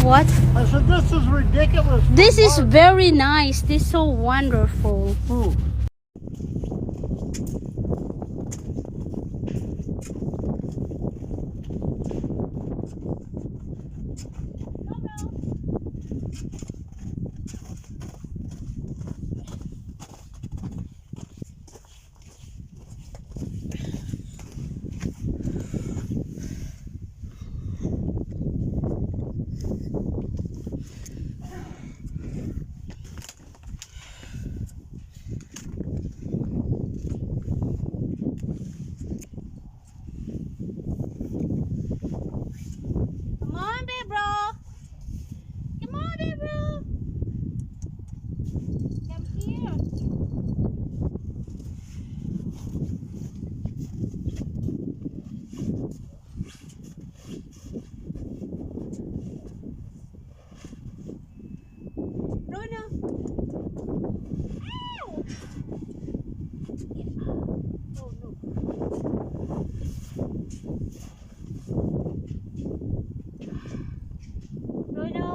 What? I said, this is ridiculous. This is very nice. This is so wonderful. Ooh. Come on, babe, bro. Come on, babe, bro. Come here. Bruno. Ow! Oh, no. Bruno.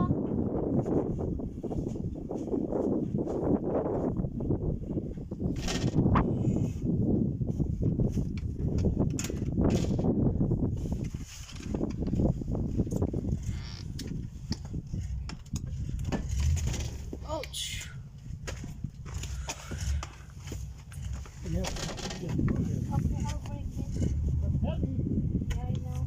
Ouch. Yeah. Okay, I'll break it. Yeah, I know.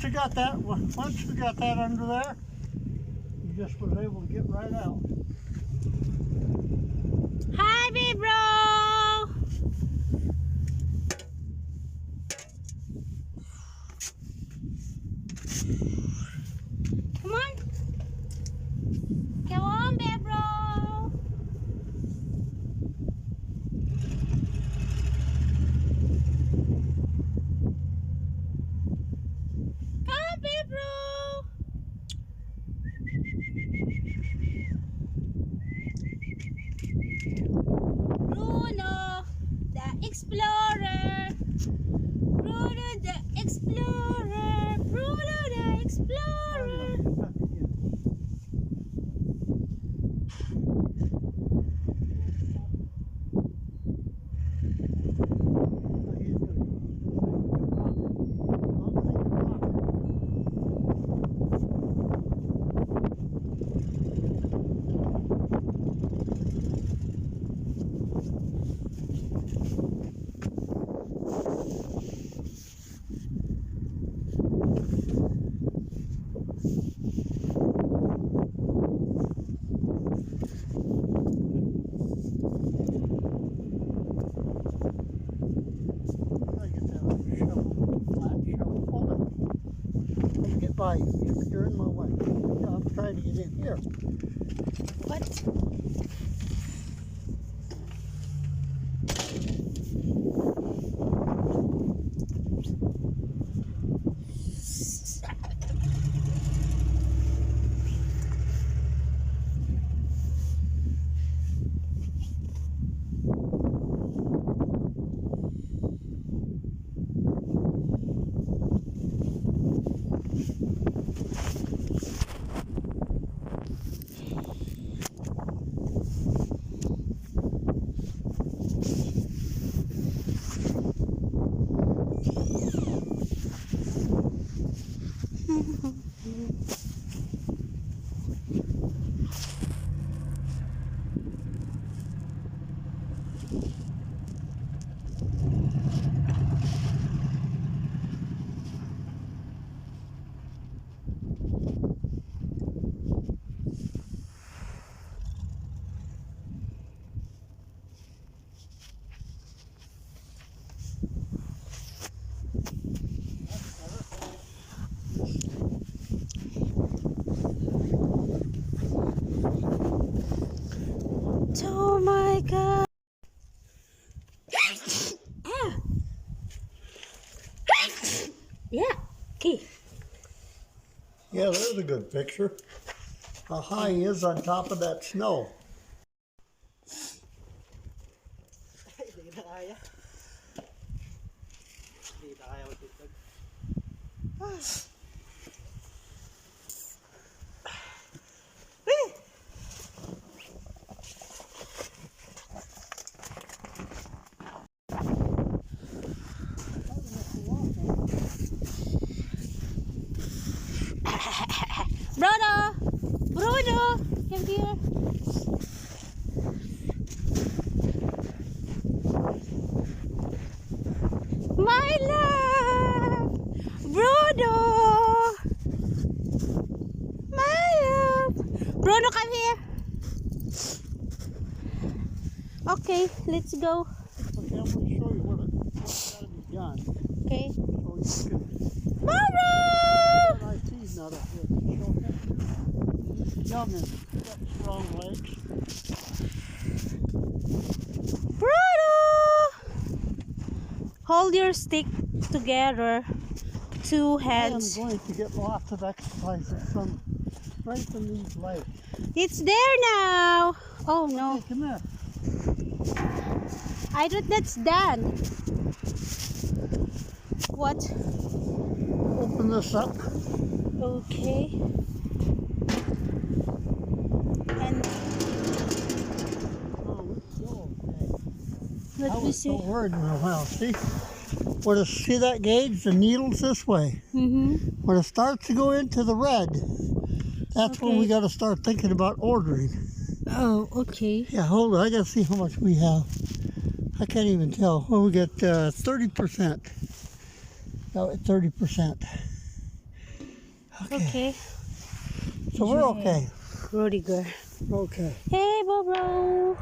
once you got that under there, you just was able to get right out. Hi, big bro. Come on. Come on, big bro. Come on, big bro. Bruno, the explorer. Bruno, the explorer. Bruno, the explorer. Get by you. You're in my way. I'm trying to get in here. What? Oh my God. Yeah. Okay. Yeah, there's a good picture. How high he is on top of that snow. Bruno! Bruno! Come here. My love! Bruno! My love! Bruno, come here. Okay, let's go. Okay, I'm going to show you what's got to be done. Okay. So you can... Bruno! I see he's not up here. Show him. He's young and got strong legs. Bruno! Hold your stick together. Two I am hands. going to get lots of exercise from strengthen these legs. It's there now. Oh no. Hey, come here. I thought that's done. What? Open this up. Okay. And Oh, it's still okay. let I me was so see. worried in a while. See that gauge? The needle's this way. When it starts to go into the red, that's when we Okay. got to start thinking about ordering. Oh, okay. Yeah, hold on. I got to see how much we have. I can't even tell. Well, we got 30%. No, 30%. Okay. So we're okay. Rudiger. Okay. Hey, Bobro.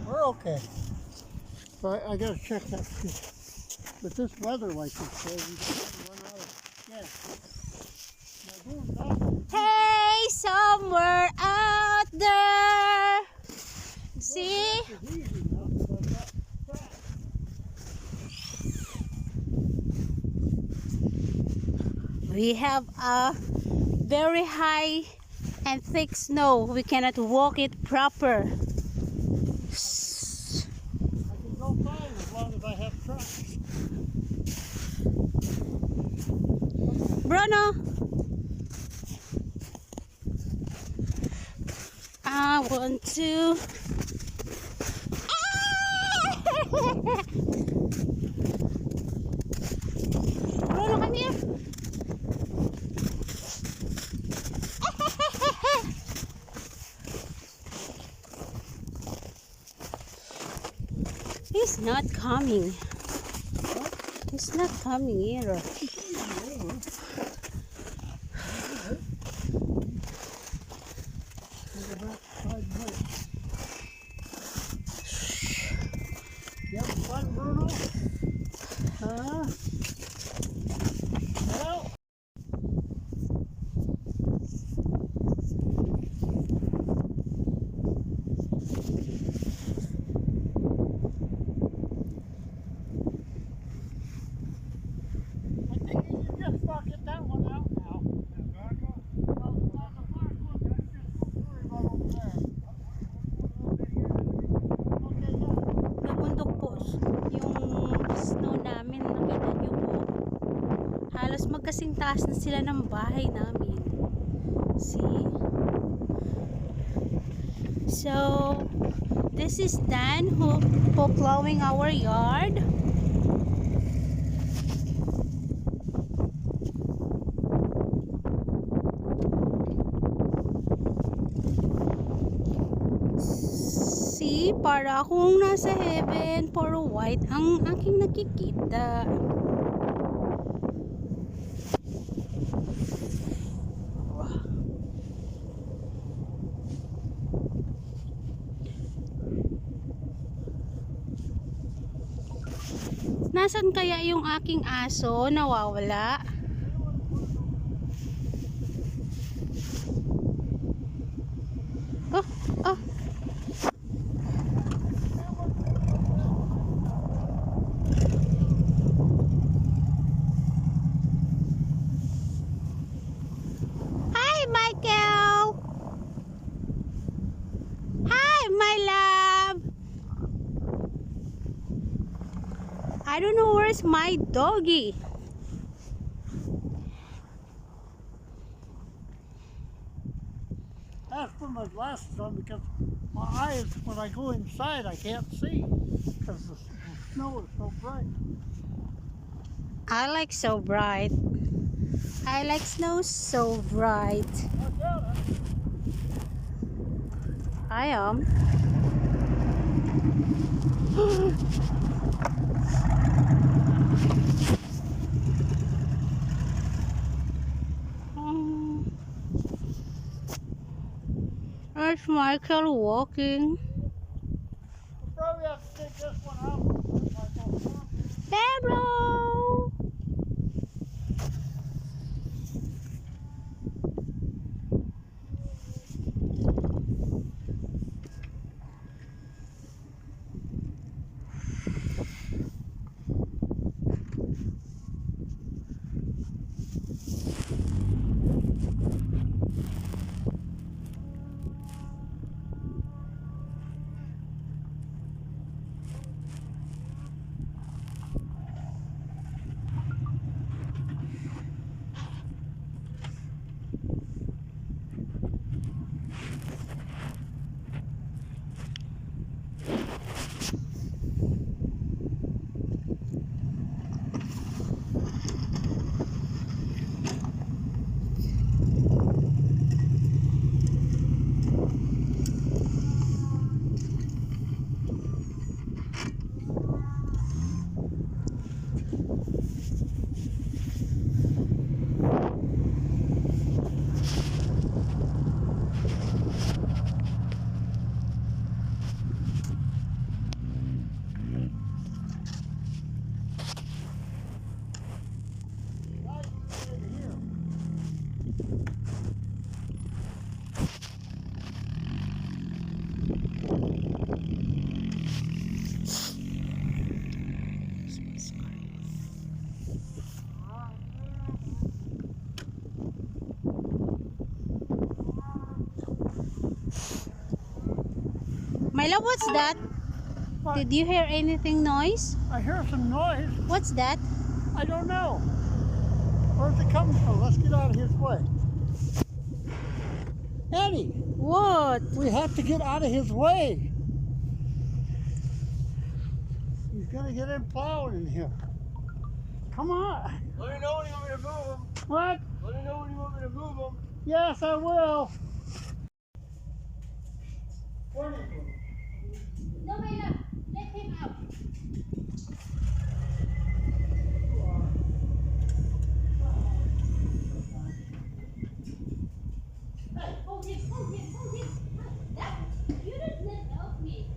We're okay. So I gotta check that. With this weather like this, we don't run out of gas. Now going back, Hey, somewhere out there. See? it's easy now, 'cause I've got track. We have a very high and thick snow. We cannot walk it proper. I can go fine as long as I have tracks. Bruno, I want to. Bruno, come here. He's not coming. He's not coming either. You having fun, Bruno? Huh? Well, I think you should just about get that one out now. Well, not the first one, that's just don't worry about over there. Okay, yeah. Nabundok po yung snow namin. Nakita niyo po. Halos magkasing taas na sila ng bahay namin. See? So, this is Dan who plowing our yard. See, para akong nasa heaven, puro white ang aking nakikita. Nasaan kaya yung aking aso? Nawawala. Oh, oh. Hi, Michael. Hi, my love. I don't know where's my doggy. I have to put my glasses on because my eyes, when I go inside, I can't see because the snow is so bright. I like so bright. I like snow so bright. Watch out, huh? I am. There's Michael walking. We'll probably have to take this one out. Pedro! My love, what's that? What? Did you hear anything noise? I hear some noise. What's that? I don't know. Where's it coming from? Let's get out of his way. Eddie, What? we have to get out of his way. He's gonna get him plowing in here. Come on. Let me know when you want me to move them. What? Let me know when you want me to move them. Yes, I will. What is it? No, my love. Let him out. Hold him, hold him, hold him. That, you did not help me.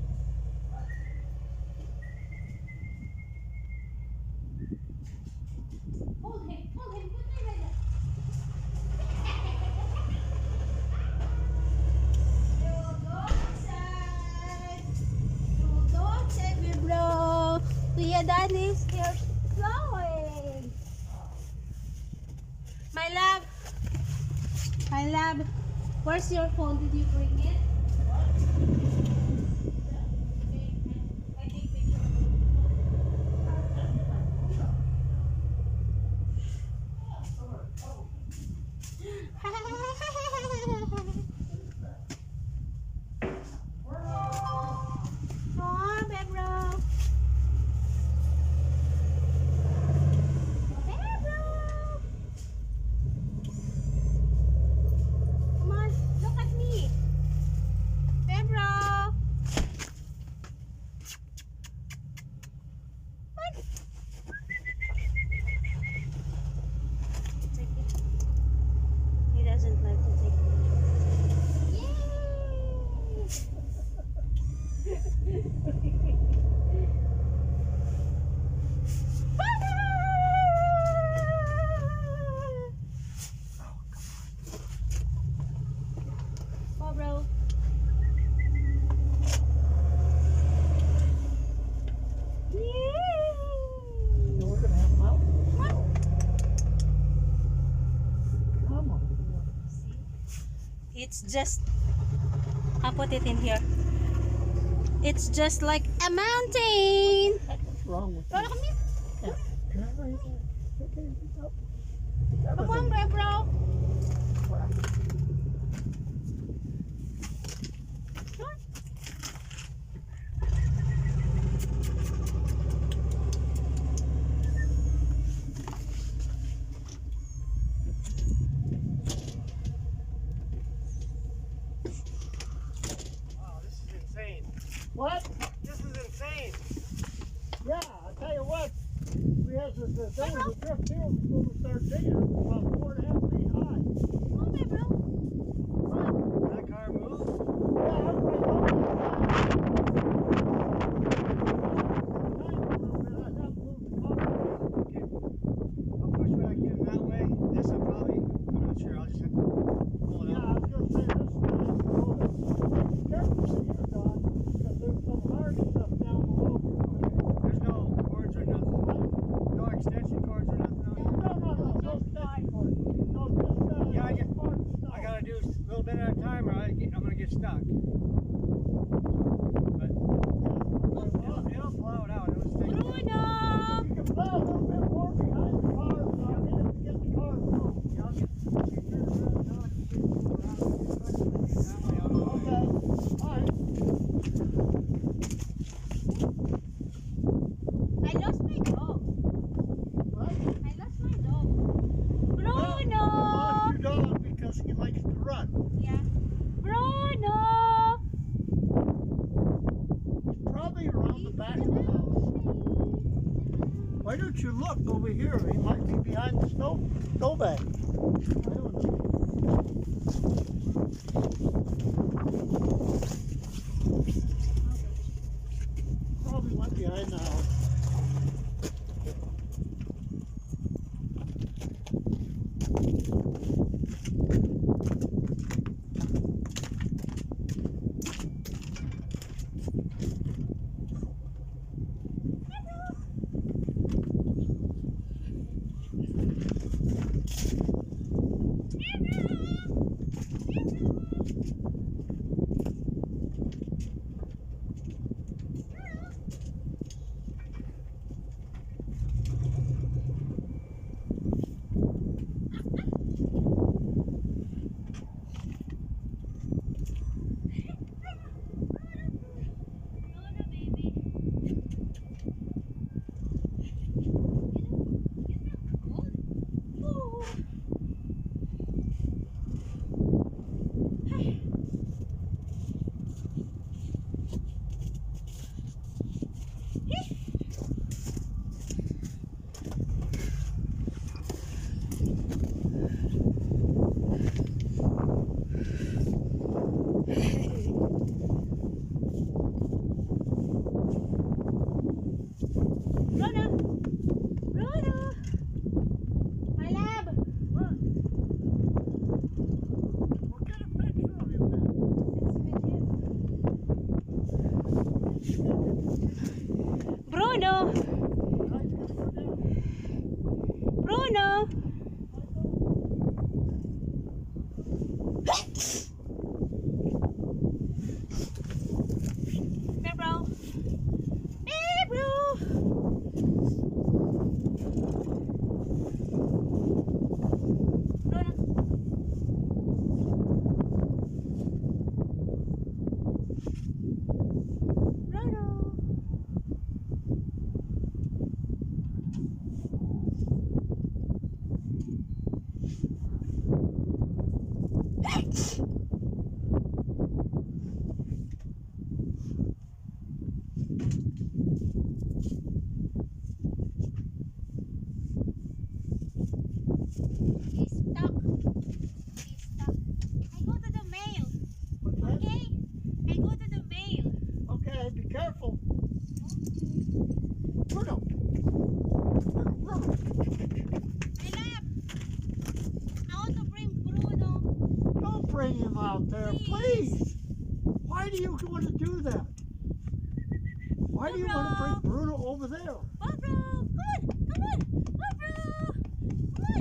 Hold him, hold him. Put him like that. You go outside. You go outside, my bro. Kuya Danny's here flowing. My love. My love. Where's your phone? Did you bring it? I take picture. Oh, Bebro. Bebro. Come on, look at me. Bebro. What? Take it. He doesn't like to take it. Yay! Oh, bro. You know we're gonna have him out. Come on. It's just, I'll put it in here. It's just like a mountain. What's wrong with you? Lola, come here. That Come was on, a bro. crap. Come on. Wow, this is insane. What? This is insane. Yeah, I tell you what. We had there was a drift here before we started digging. It was about 4.5 feet high. Come on, bro. That car moved. Yeah, I'm right over there. I'd have to move the car. Okay. I'll push back in that way. This will probably, I'm not sure. I'll just have to pull it Yeah, I out. was gonna say this one has to go there. Be careful with you, Don, because there's some hard stuff down below here. There's no cords or nothing. No extension cords or nothing on here. No extension cord. No, just Yeah, I get- hard stuff. I gotta do a little bit at a time or I'm gonna get stuck. But it'll plow it out. It'll just take Bruno. You can plow a little bit more behind the car, so I need to get the car through. Yeah, I'll get turn around now. I can get around and get that way out of the way. Okay, all right. I lost my dog. What? I lost my dog. Bruno. Lost your dog because he likes to run. Yeah. Bruno. He's probably around the back of the house. Why don't you look over here? He might be behind the stove bag. I don't know. Probably went behind the house. He's stuck. He's stuck. I go to the mail. What's that? Okay? I go to the mail. Okay, be careful. Bruno. Bruno. My love. I want to bring Bruno. Don't bring him out there, please. Why do you want to do that? Why do you want to bring Bruno over there? Barbara, come on, come on, Barbara, come on,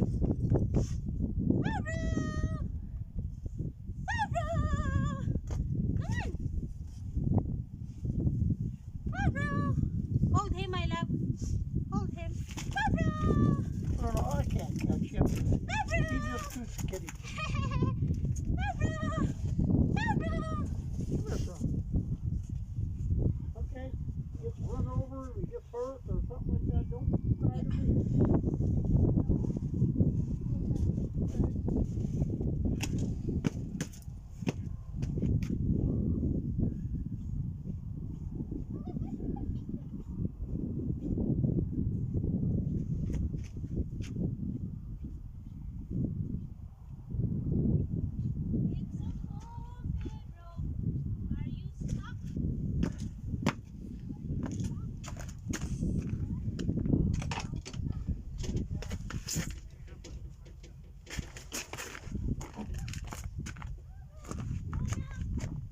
Barbara, Barbara, come on, Barbara. Hold him, my love. Hold him, Barbara, Bruno, I can't catch him. Barbara, He's just too skinny. Barbara, Barbara. Come here, Bruno. Okay, gets run over, he gets hurt, or something like that. Don't try to be. It's so cold, Pedro. Are you stuck?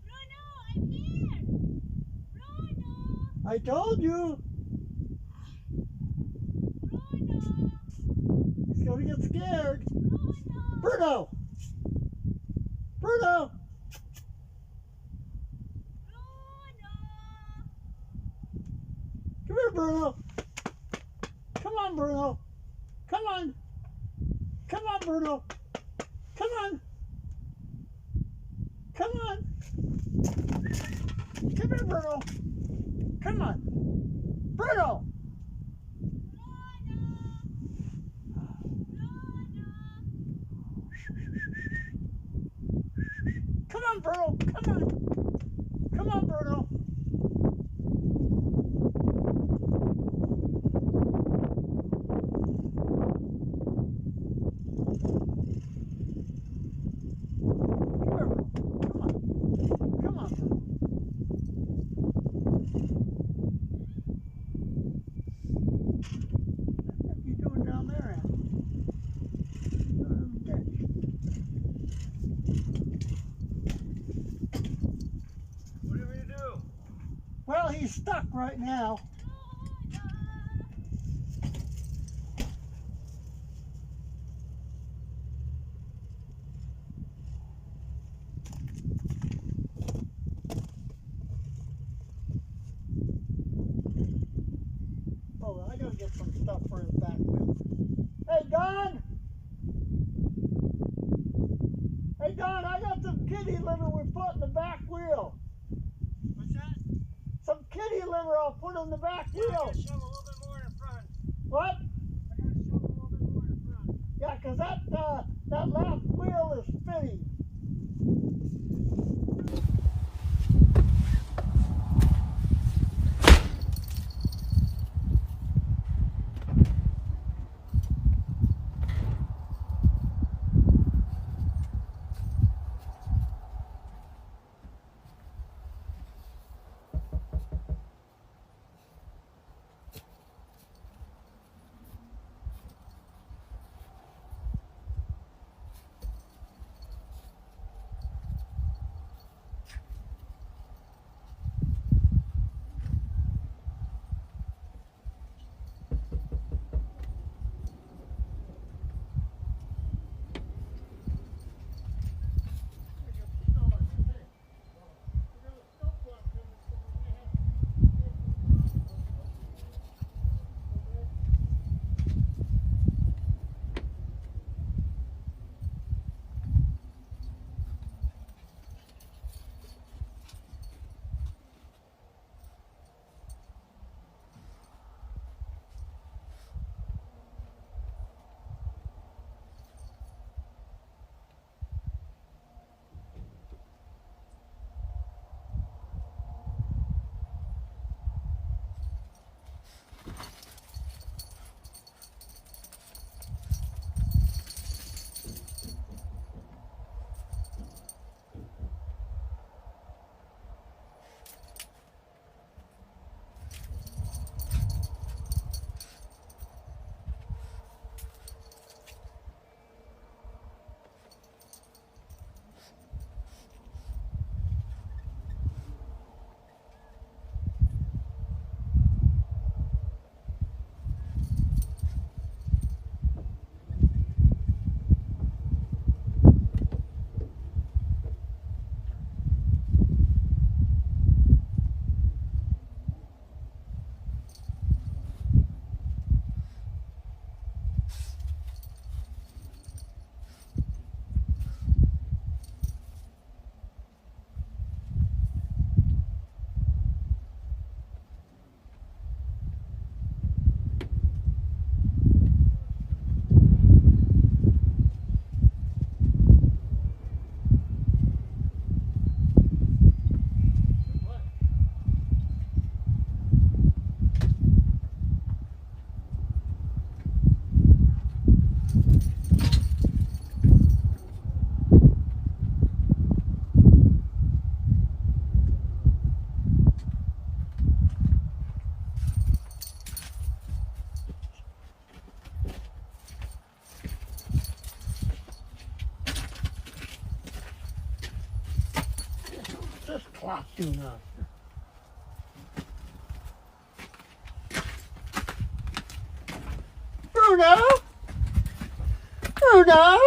Bruno, I'm here. Bruno, I told you, Bruno, he's gonna get scared. Bruno. Bruno! Bruno! Come here, Bruno. Come on, Bruno. Come on. Come on, Bruno. Come on. Come on. Come here, Bruno. Come on. Bruno! Come on, Bruno. Come on. Come on, Bruno. Come here, Bruno. Come on. Come on, Bruno. What are you doing down there, Andy? Okay. What do we do? Well, he's stuck right now. Oh, I gotta get some stuff for his back wheel. Hey, Don! Hey, Don, I got some kitty litter we put in the back wheel. What's that? Some kitty litter I'll put on the back I wheel. gotta shove a little bit more in front. What? I gotta shove a little bit more in front. Yeah, 'cause that left wheel is spinning. clock doing out here? Bruno? Bruno?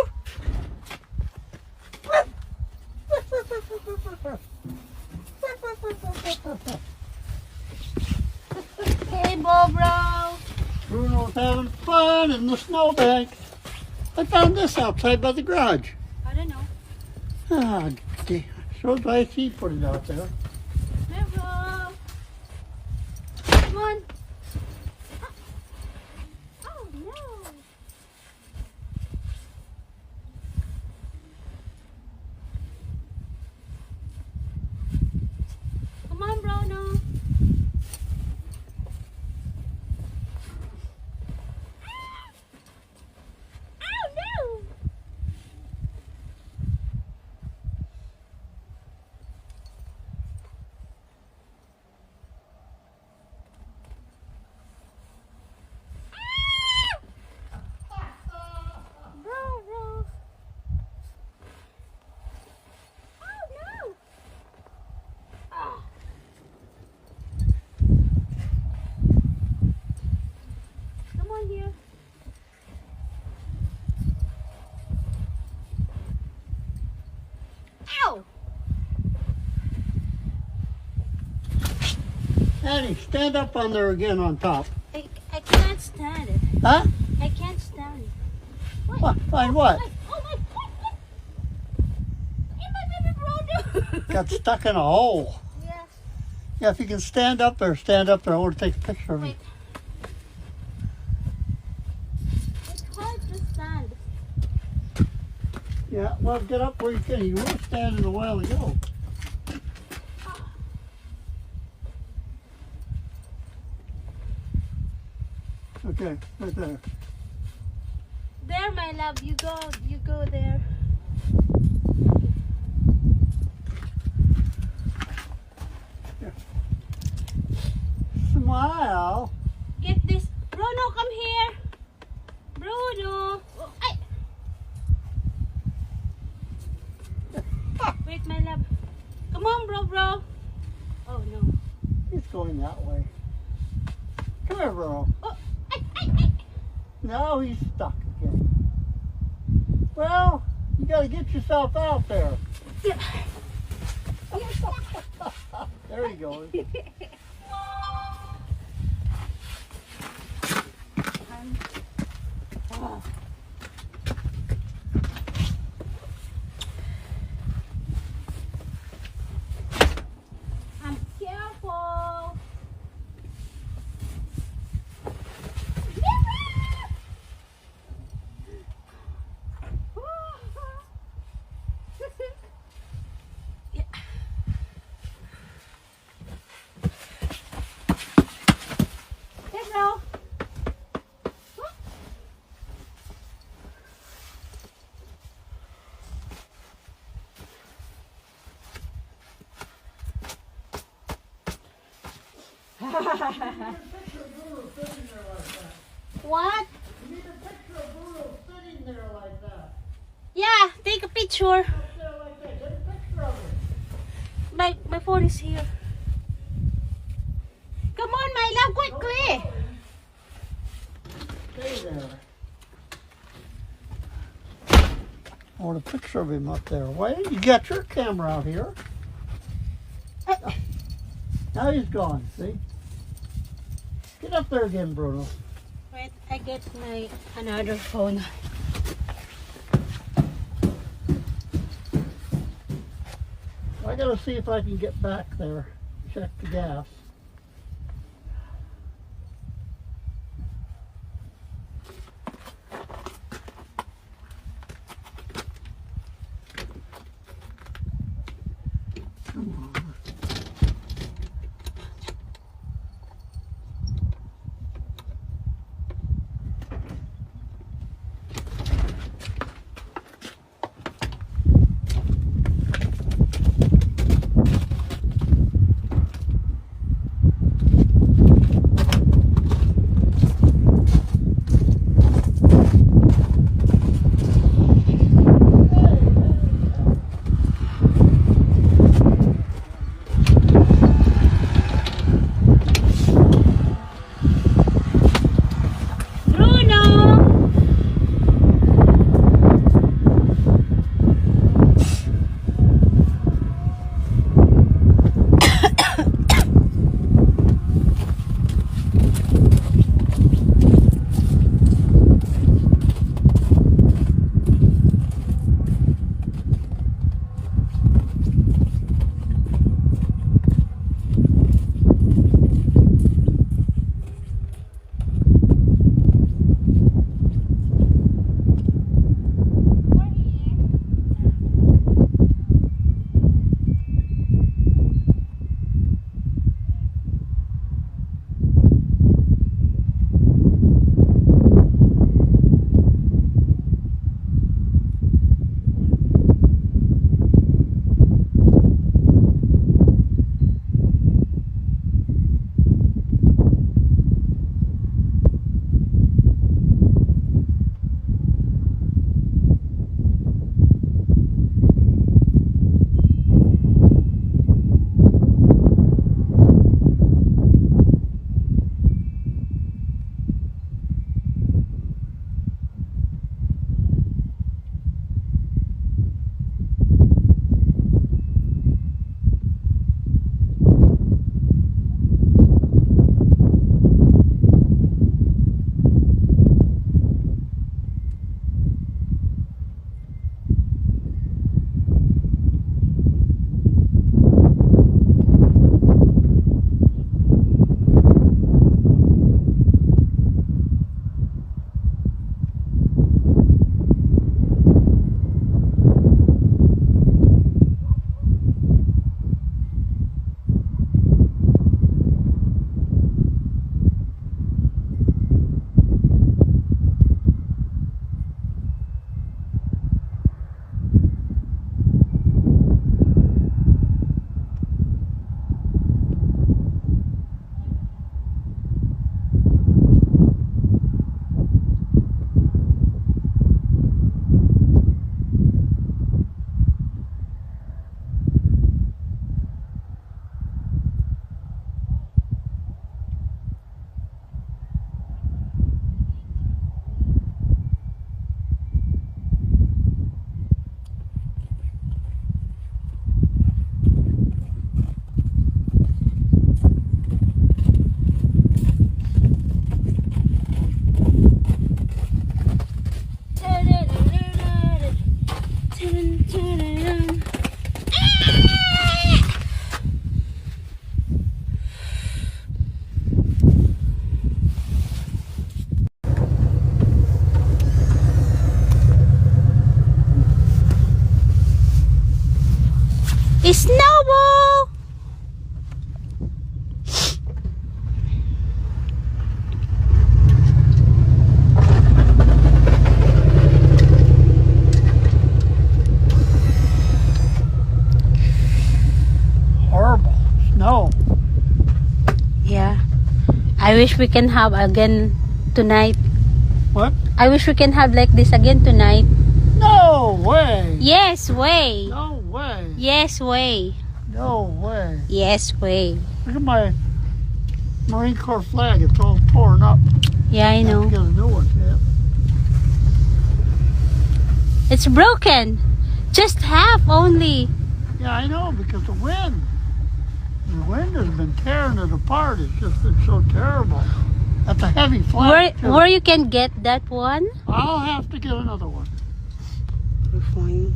Hey, Bobro. Bruno's having fun in the snowbank. I found this outside by the garage. I don't know. Ah, shows why he put it out there. Bobro. Come on. Oh, no. Come on, Bruno. Oh, no. Bruno. Oh, no. Ah. Come on here. Ow! Annie, stand up on there again on top. I can't stand it. Huh? I can't stand it. What? Find what? Oh my! Hey, my baby Bruno! Got stuck in a hole. Yes. Yeah, if you can stand up there, stand up there. I want to take a picture of you. Wait. It's hard to stand. Yeah, well, get up where you can. You were standing a while ago. Okay, right there. There, my love. You go there. Smile. Get this. Bruno, come here. Bruno. Oh, ay. Wait, my love. Come on, bro. Oh, no. He's going that way. Come here, bro. Oh, ay. Now he's stuck again. Well, you got to get yourself out there. Yeah. There he goes. Oh. Careful. Yeah. Hey, bro. What? You need a picture of Bruno sitting there like that. Yeah, take a picture. Up there like that. Get a picture of him. My phone is here. Come on, my love, quickly. Stay there. I want a picture of him up there. Wait, you got your camera out here. Now he's gone, see? Get up there again, Bruno. Wait, I get my another phone. I gotta see if I can get back there. Check the gas. Come on. Snowball! Horrible snow. Yeah. I wish we can have again tonight. What? I wish we can have like this again tonight. No way. Yes, way. No way. Yes, way. No way. Yes, way. Look at my Marine Corps flag. It's all torn up. Yeah, I Have to know. get a new one. Yeah. It's broken. Just half only. Yeah, I know, because the wind. The wind has been tearing it apart. It's just been so terrible. That's a heavy flag, too. Where you can get that one? I'll have to get another one. Fine.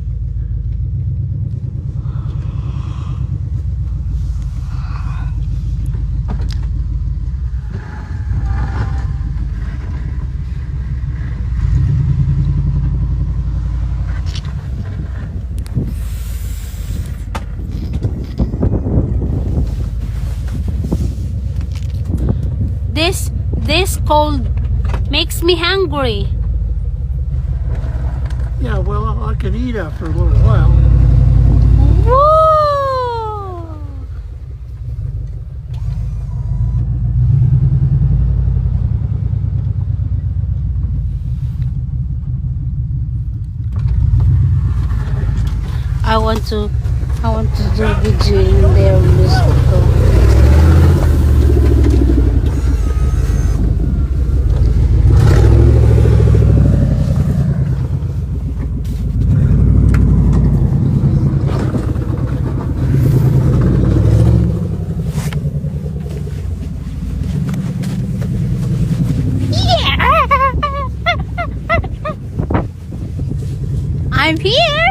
This cold makes me hungry. Yeah, well, I can eat after a little while. Whoa! I want to do video in there, Mexico. I'm here.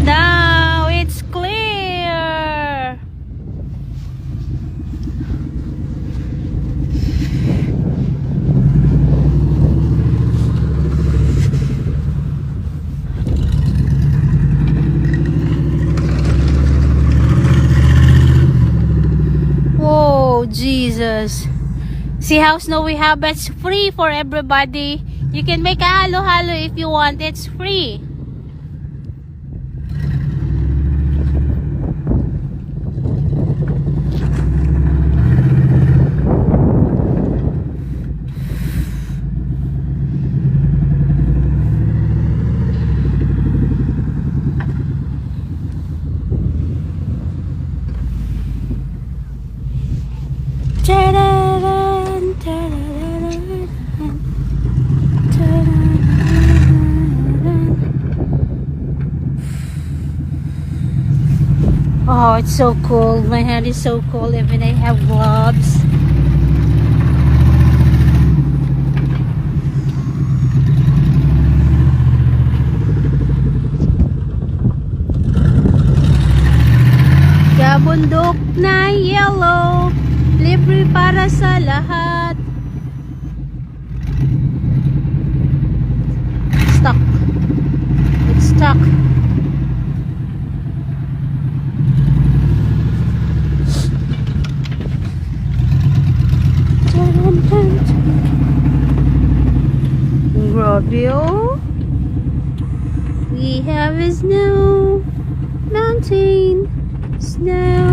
Now it's clear. Whoa, Jesus. See how snow we have? It's free for everybody. You can make a halo-halo if you want. It's free. Oh, it's so cold. My hand is so cold even I have gloves. Kabundok na yellow, libre para sa lahat. Stuck. It's stuck. Grabe, oh. We have a snow mountain, snow